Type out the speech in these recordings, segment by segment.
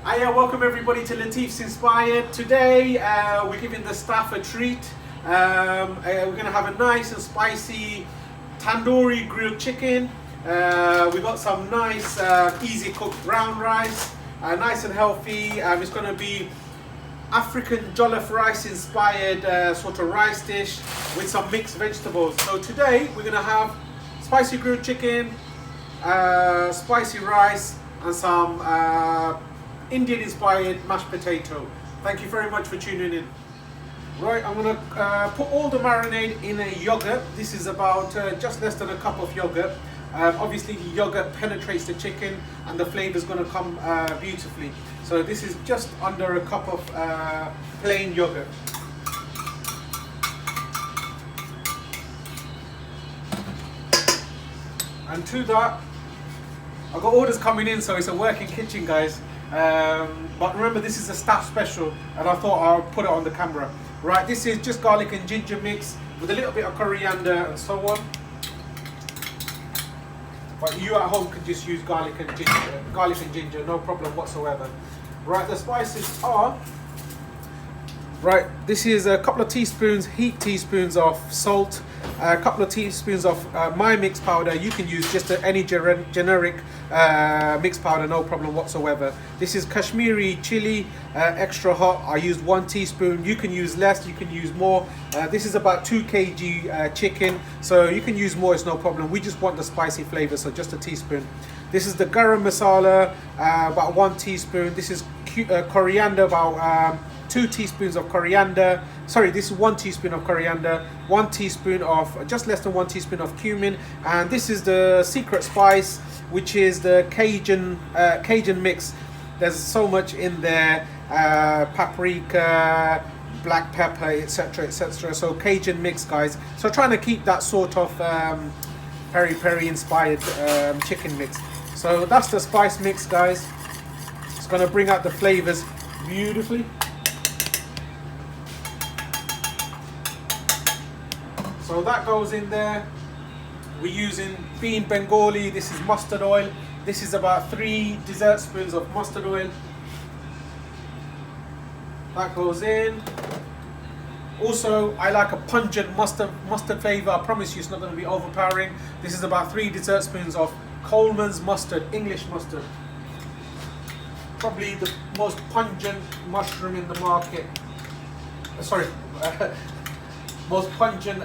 Hiya, welcome everybody to Latif's Inspired. Today we're giving the staff a treat. We're going to have a nice and spicy tandoori grilled chicken. We've got some nice easy cooked brown rice, nice and healthy. It's going to be African jollof rice inspired sort of rice dish with some mixed vegetables. So today we're going to have spicy grilled chicken, spicy rice and some Indian inspired mashed potato. Thank you very much for tuning in. Right, I'm going to put all the marinade in a yogurt. This is about just less than a cup of yogurt. Obviously the yogurt penetrates the chicken and the flavour is going to come beautifully. So this is just under a cup of plain yogurt. And to that, I've got orders coming in, so it's a working kitchen, guys. But remember, this is a staff special, and I thought I'll put it on the camera. Right, this is just garlic and ginger mix with a little bit of coriander and so on. But you at home can just use garlic and ginger, no problem whatsoever. Right, the spices are, right, this is a couple of teaspoons, heaped teaspoons of salt, a couple of teaspoons of my mix powder. You can use just any generic mix powder, no problem whatsoever. This is Kashmiri chilli, extra hot. I used 1 teaspoon. You can use less, you can use more. This is about 2 kg chicken, so you can use more, it's no problem. We just want the spicy flavor, so just a teaspoon. This is the garam massala, about 1 teaspoon. This is coriander, about 2 teaspoons of coriander. Sorry, this is 1 teaspoon of coriander, 1 teaspoon of, just less than 1 teaspoon of cumin, and this is the secret spice, which is the Cajun mix. There's so much in there, paprika, black pepper, etc, etc. So Cajun mix, guys. So trying to keep that sort of peri-peri inspired chicken mix. So that's the spice mix, guys. It's going to bring out the flavors beautifully. So that goes in there. We're using bean Bengali. This is mustard oil. This is about 3 dessert spoons of mustard oil. That goes in. Also, I like a pungent mustard flavor. I promise you it's not going to be overpowering. This is about 3 dessert spoons of Coleman's mustard, English mustard. Probably the most pungent mushroom in the market. Sorry. Most pungent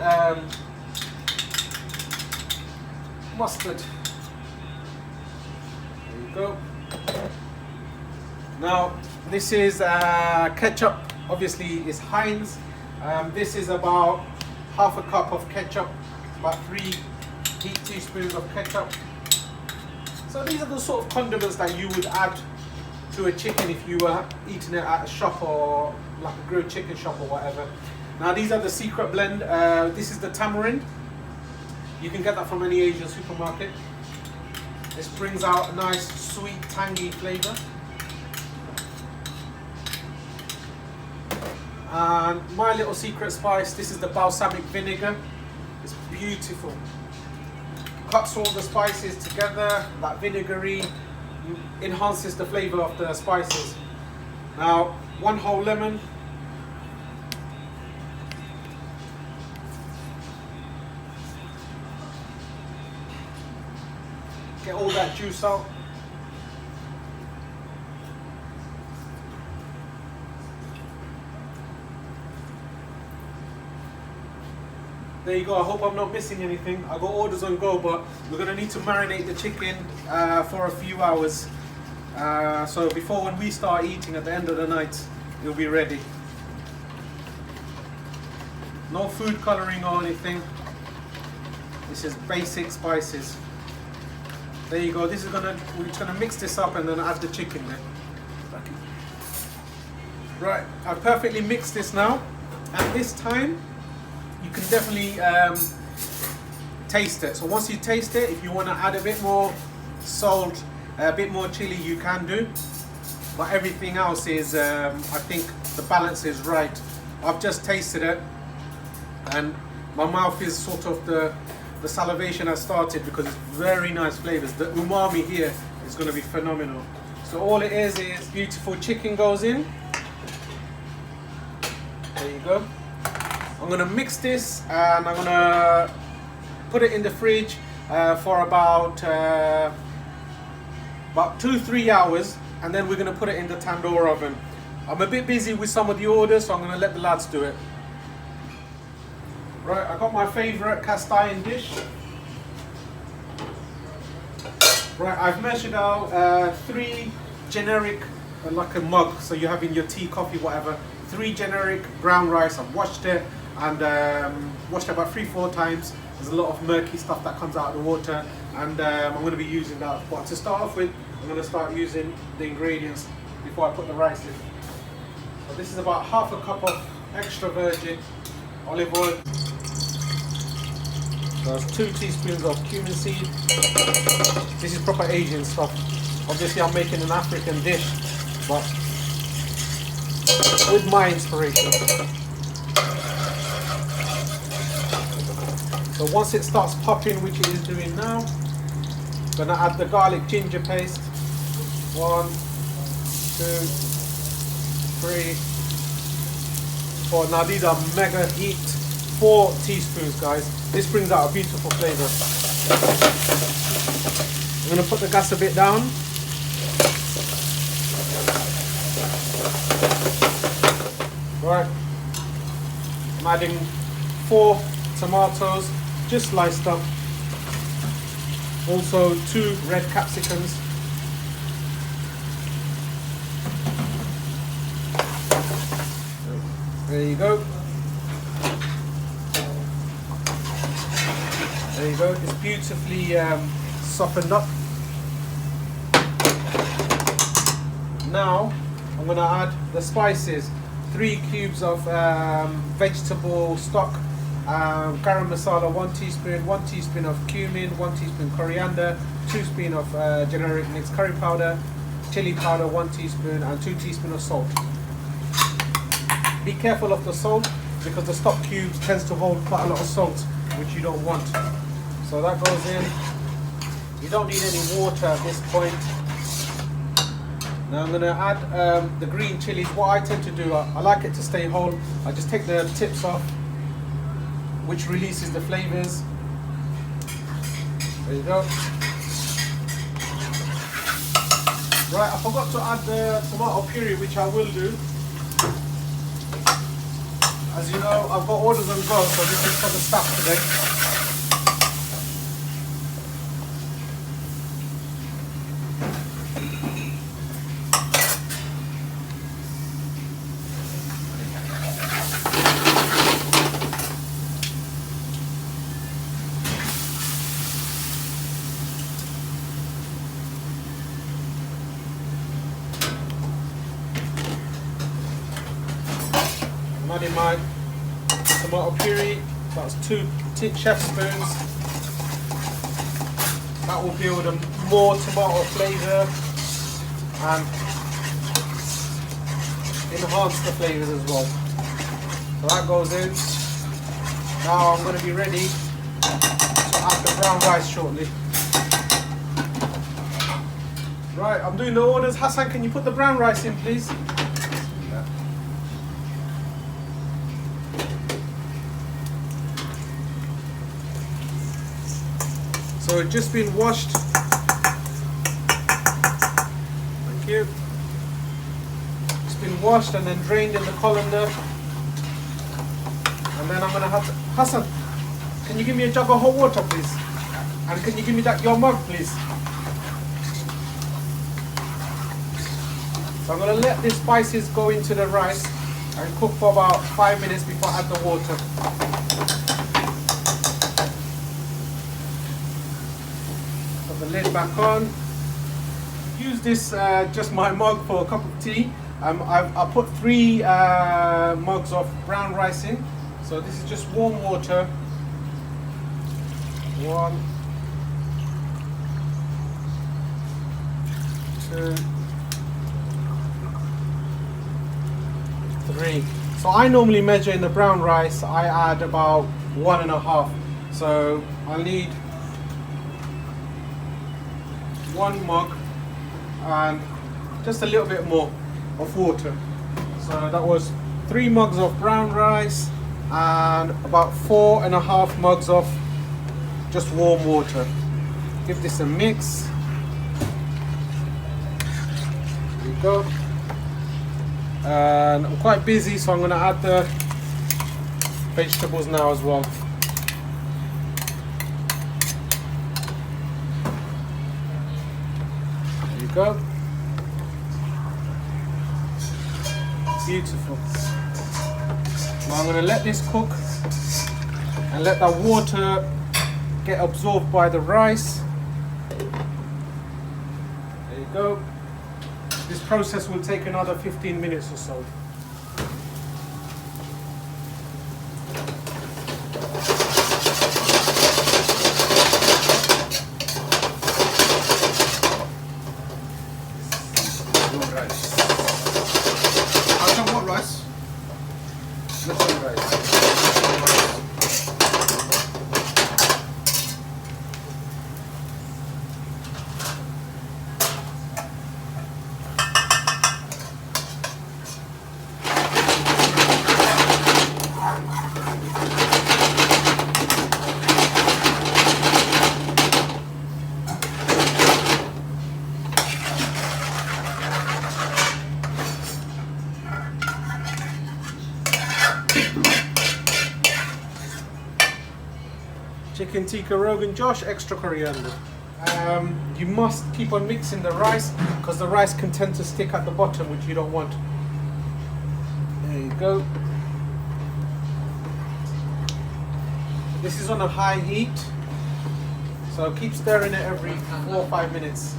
mustard. There you go. Now this is ketchup. Obviously it's Heinz. This is about half a cup of ketchup, about 3 heaped teaspoons of ketchup. So these are the sort of condiments that you would add to a chicken if you were eating it at a shop or like a grilled chicken shop or whatever. Now these are the secret blend. This is the tamarind. You can get that from any Asian supermarket. This brings out a nice sweet tangy flavour. And my little secret spice, this is the balsamic vinegar. It's beautiful. Cuts all the spices together, that vinegary enhances the flavour of the spices. Now 1 whole lemon. Get all that juice out. There you go. I hope I'm not missing anything. I got orders on go, but we're gonna need to marinate the chicken for a few hours. So before when we start eating at the end of the night, it'll be ready. No food coloring or anything. This is basic spices. There you go. This is we're just gonna mix this up and then add the chicken there. Right, I've perfectly mixed this now, and this time you can definitely taste it. So once you taste it, if you want to add a bit more salt, a bit more chili, you can do. But everything else is, I think the balance is right. I've just tasted it, and my mouth is sort of the salivation has started because it's very nice flavors. The umami here is going to be phenomenal. So all it is beautiful chicken goes in. There you go. I'm gonna mix this and I'm gonna put it in the fridge for about 2-3 hours, and then we're gonna put it in the tandoor oven. I'm a bit busy with some of the orders, so I'm gonna let the lads do it. Right, I got my favorite cast iron dish. Right, I've measured out 3 generic, like a mug, so you're having your tea, coffee, whatever. 3 generic brown rice. I've washed it and washed it about 3-4 times. There's a lot of murky stuff that comes out of the water, and I'm going to be using that. But to start off with, I'm going to start using the ingredients before I put the rice in. So this is about half a cup of extra virgin olive oil. So that's 2 teaspoons of cumin seed. This is proper Asian stuff. Obviously I'm making an African dish, but with my inspiration. So once it starts popping, which it is doing now, I'm gonna add the garlic ginger paste. 1, 2, 3, 4. Now these are mega heaped. 4 teaspoons, guys. This brings out a beautiful flavour. I'm gonna put the gas a bit down. Right. I'm adding 4 tomatoes, just sliced up. Also 2 red capsicums. There you go. There you go. It's beautifully softened up. Now I'm going to add the spices. 3 cubes of vegetable stock, garam masala 1 teaspoon, 1 teaspoon of cumin, 1 teaspoon coriander, 2 teaspoons of generic mixed curry powder, chilli powder 1 teaspoon, and 2 teaspoons of salt. Be careful of the salt because the stock cubes tends to hold quite a lot of salt, which you don't want. So that goes in. You don't need any water at this point. Now I'm going to add the green chilies. What I tend to do, I like it to stay whole. I just take the tips off, which releases the flavors. There you go. Right, I forgot to add the tomato puree, which I will do. As you know, I've got orders on go, so this is for the staff today. I'm adding my tomato puree, that's 2 chef spoons. That will build a more tomato flavour and enhance the flavours as well. So that goes in. Now I'm going to be ready to add the brown rice shortly. Right, I'm doing the orders. Hassan, can you put the brown rice in, please? So it's just been washed. Thank you. It's been washed and then drained in the colander. And then I'm gonna have to, Hassan, can you give me a jug of hot water, please? And can you give me your mug, please? So I'm gonna let the spices go into the rice and cook for about 5 minutes before I add the water. The lid back on. Use this just my mug for a cup of tea. I put 3 mugs of brown rice in. So this is just warm water. 1, 2, 3. So I normally measure in the brown rice. I add about 1.5. So I'll need 1 mug and just a little bit more of water. So that was 3 mugs of brown rice and about 4.5 mugs of just warm water. Give this a mix. There we go. And I'm quite busy, so I'm going to add the vegetables now as well. There you go. Beautiful. Now I'm going to let this cook and let that water get absorbed by the rice. There you go. This process will take another 15 minutes or so. Chicken tikka rogan Josh, extra coriander. You must keep on mixing the rice because the rice can tend to stick at the bottom, which you don't want. There you go. This is on a high heat, so keep stirring it every 4 or 5 minutes,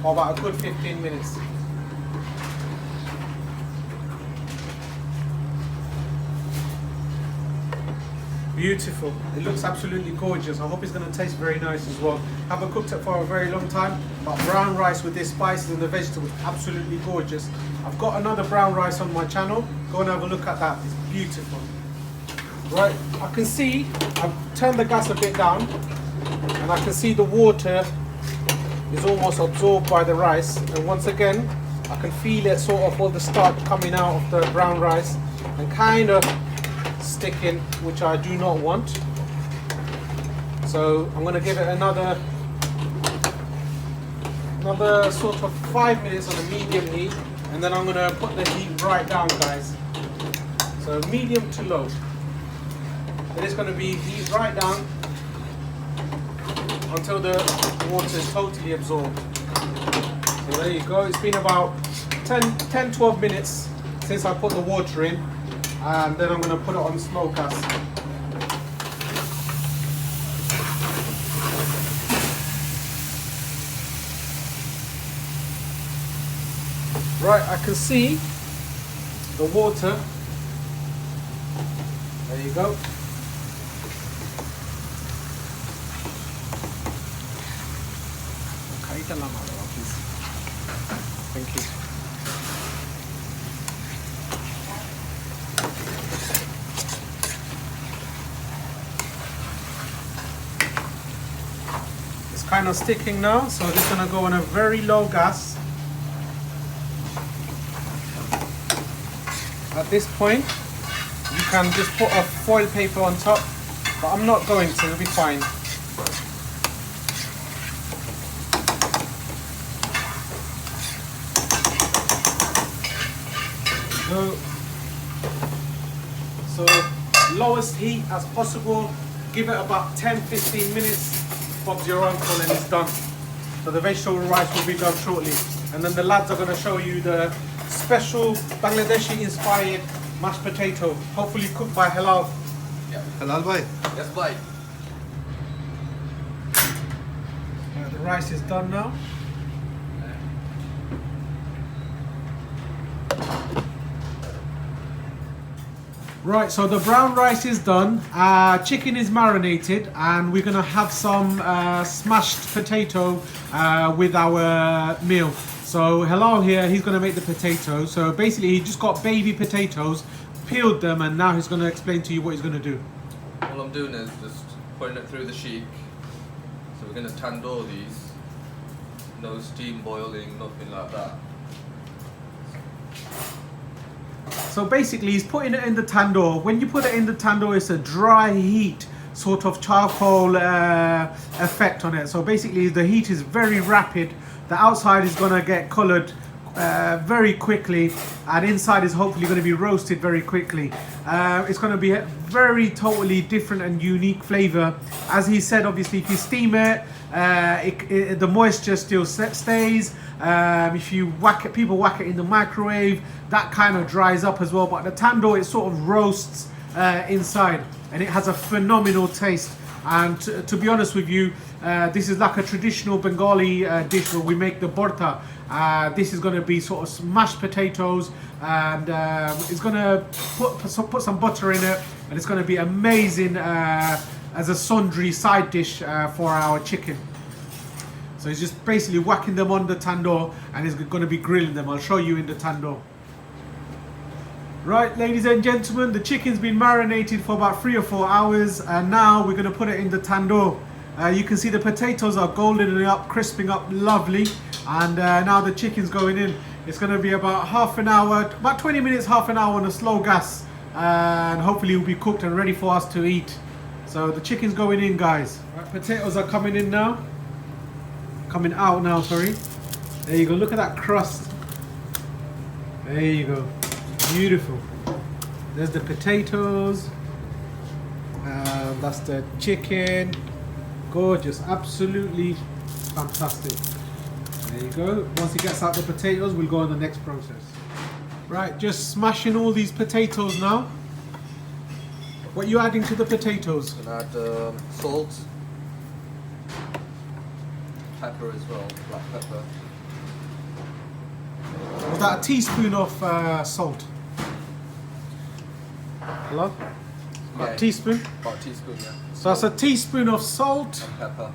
or about a good 15 minutes. Beautiful. It looks absolutely gorgeous. I hope it's going to taste very nice as well. Haven't cooked it for a very long time, but brown rice with the spices and the vegetables, absolutely gorgeous. I've got another brown rice on my channel. Go and have a look at that. It's beautiful. Right, I can see, I've turned the gas a bit down, and I can see the water is almost absorbed by the rice. And once again, I can feel it sort of all the starch coming out of the brown rice and kind of sticking, which I do not want. So I'm going to give it another sort of 5 minutes on a medium heat, and then I'm going to put the heat right down, guys. So medium to low. It is going to be heat right down until the water is totally absorbed. So there you go. It's been about 10-12 minutes since I put the water in, and then I'm going to put it on slow gas. Right, I can see the water. There you go. Thank you. It's kind of sticking now, so it's going to go on a very low gas. At this point, you can just put a foil paper on top, but I'm not going to, it'll be fine. So lowest heat as possible, give it about 10-15 minutes, Bob's your uncle, and it's done. So the vegetable rice will be done shortly, and then the lads are going to show you the special Bangladeshi inspired mashed potato, hopefully cooked by Halal. Yeah. Halal bhai? Yes, bhai. The rice is done now. Right, so the brown rice is done, chicken is marinated, and we're going to have some smashed potato with our meal. So Halal here, he's going to make the potatoes. So basically he just got baby potatoes, peeled them, and now he's going to explain to you what he's going to do. All I'm doing is just putting it through the sheik. So we're going to tandoor these. No steam boiling, nothing like that. So basically he's putting it in the tandoor. When you put it in the tandoor, it's a dry heat, sort of charcoal effect on it. So basically the heat is very rapid. The outside is going to get colored very quickly, and inside is hopefully going to be roasted very quickly. It's going to be a very totally different and unique flavor. As he said, obviously if you steam it, the moisture still stays. If you people whack it in the microwave, that kind of dries up as well. But the tandoor, it sort of roasts inside, and it has a phenomenal taste. And to be honest with you, this is like a traditional Bengali dish where we make the borta. This is going to be sort of mashed potatoes, and it's going to put some butter in it, and it's going to be amazing as a sundry side dish for our chicken. So he's just basically whacking them on the tandoor, and he's going to be grilling them. I'll show you in the tandoor. Right, ladies and gentlemen, the chicken's been marinated for about 3 or 4 hours, and now we're going to put it in the tandoor. You can see the potatoes are goldening up, crisping up lovely, and now the chicken's going in. It's going to be about half an hour, about 20 minutes, half an hour on a slow gas, and hopefully it will be cooked and ready for us to eat. So the chicken's going in, guys. Right, potatoes are coming in now. Coming out now, sorry. There you go, look at that crust. There you go. Beautiful. There's the potatoes. That's the chicken. Gorgeous, absolutely fantastic. There you go. Once it gets out the potatoes, we'll go on the next process. Right, just smashing all these potatoes now. What are you adding to the potatoes? We'll add salt, pepper as well, black pepper. Was that a teaspoon of salt? Hello? About a teaspoon? About a teaspoon, yeah. So that's a teaspoon of salt And pepper.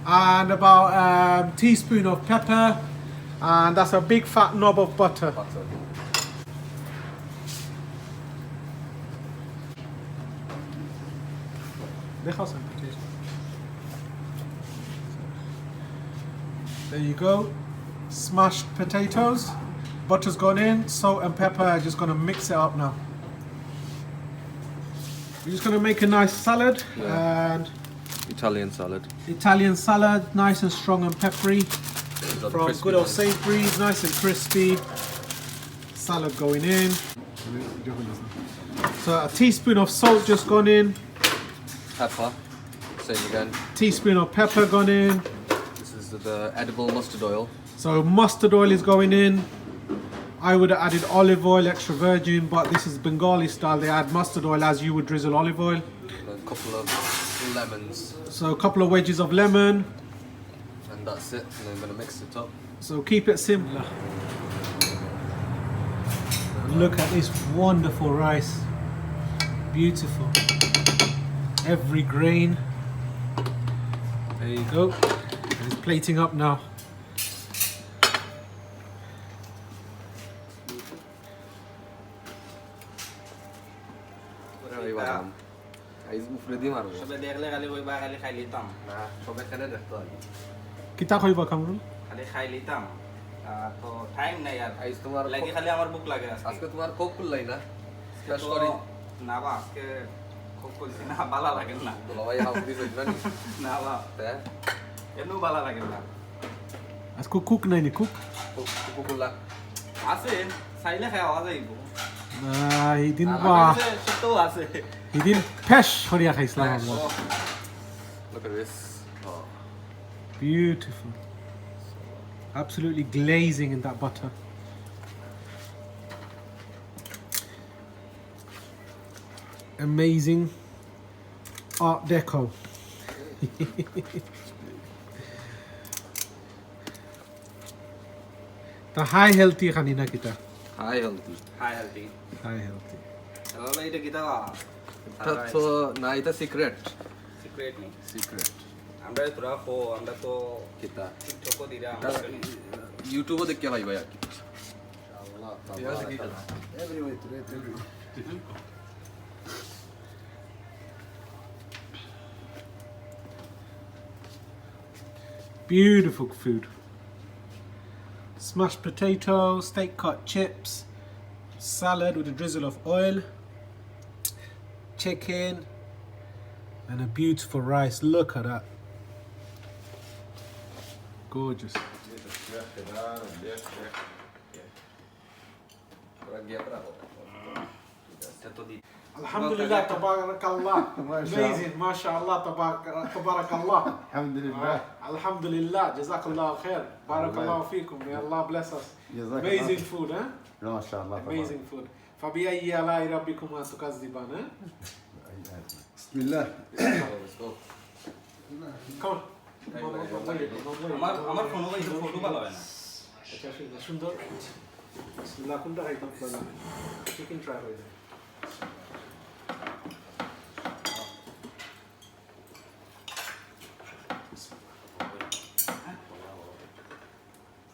and about a teaspoon of pepper, and that's a big fat knob of butter. There you go, smashed potatoes, butter's gone in, salt and pepper. I'm just going to mix it up now. We're just going to make a nice salad, and Italian salad. Italian salad, nice and strong and peppery, from good old Sainsbury's, nice and crispy. Salad going in. So a teaspoon of salt just gone in. Pepper, same again. Teaspoon of pepper gone in. This is the edible mustard oil. So mustard oil is going in. I would have added olive oil, extra virgin, but this is Bengali style. They add mustard oil as you would drizzle olive oil. And a couple of lemons. So a couple of wedges of lemon. And that's it. And then I'm going to mix it up. So keep it simple. Look at this wonderful rice. Beautiful. Every grain. There you go. And it's plating up now. Kita কইবা কামরুল খালি খাই লিতাম তো time নাই আর তোমার লাগি খালি আমার বুক লাগে আজকে তোমার কোক খুললাই না স্পেশাল করে না বা আজকে কোক কইছি না ভালো লাগে না বলো ভাই হাউ দিস হইবা না বা এমন ভালো লাগে না আজকে কুক নাই নি কুক কোক খুললা আছে চাইলে খাওয়া যাইব না এই দিন বা সত্য আছে এই দিন ফ্রেশ করিয়া খাইছিলাম আমরা Look at this. Oh. Beautiful. Absolutely glazing in that butter. Amazing Art Deco. The high healthy khanina kita. High healthy. High healthy High healthy. তাহলে এটা কি দাও এটা তো না এটা সিক্রেট সিক্রেট নেই সিক্রেট আমরা তোরা খো আমরা তো কিতা টিকটক দিরা ইউটিউবে দেখে ভাই ভাই Beautiful food. Smashed potato, steak cut chips, salad with a drizzle of oil, chicken, and a beautiful rice. Look at that. Gorgeous. Alhamdulillah, tabarakallah. Amazing, mashallah, tabarakallah. Alhamdulillah. Alhamdulillah, jazakallah khair. Barakallah fikum. May Allah bless us. Amazing food, huh? MashaAllah. Amazing food. فبأي آلاء ربكما تكذبان? Bismillah. Let's go. Come on. আমার phone ওই photo ভালো হয় না আচ্ছা সুন্দর বিসমিল্লাহ কোনটা খাইতাম আপনারা চিকেন ট্রাই হয়ে যায়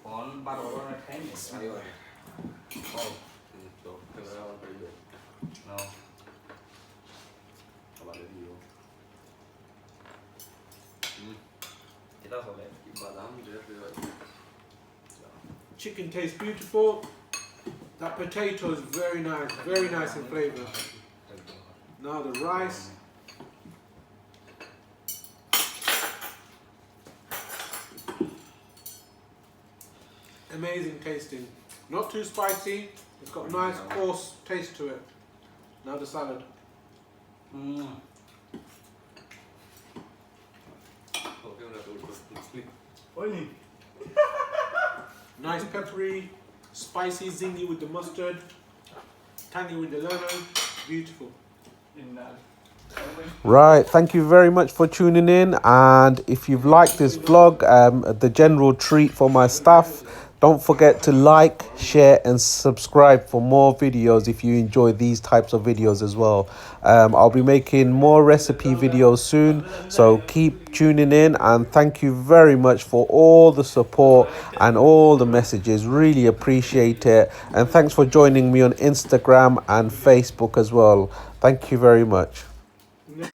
ফোন বার করার টাইম নেই Oh, so camera on for you. Know About it, you. এটা চলে Badam, just chicken tastes beautiful. That potato is very nice in flavor. Now the rice. Amazing tasting. Not too spicy. It's got a nice coarse taste to it. Now the salad. Nice peppery, spicy, zingy with the mustard, tangy with the lemon. Beautiful. Right, thank you very much for tuning in, and if you've liked this vlog, the general treat for my staff, don't forget to like, share and subscribe for more videos if you enjoy these types of videos as well. I'll be making more recipe videos soon, so keep tuning in, and thank you very much for all the support and all the messages. Really appreciate it, and thanks for joining me on Instagram and Facebook as well. Thank you very much.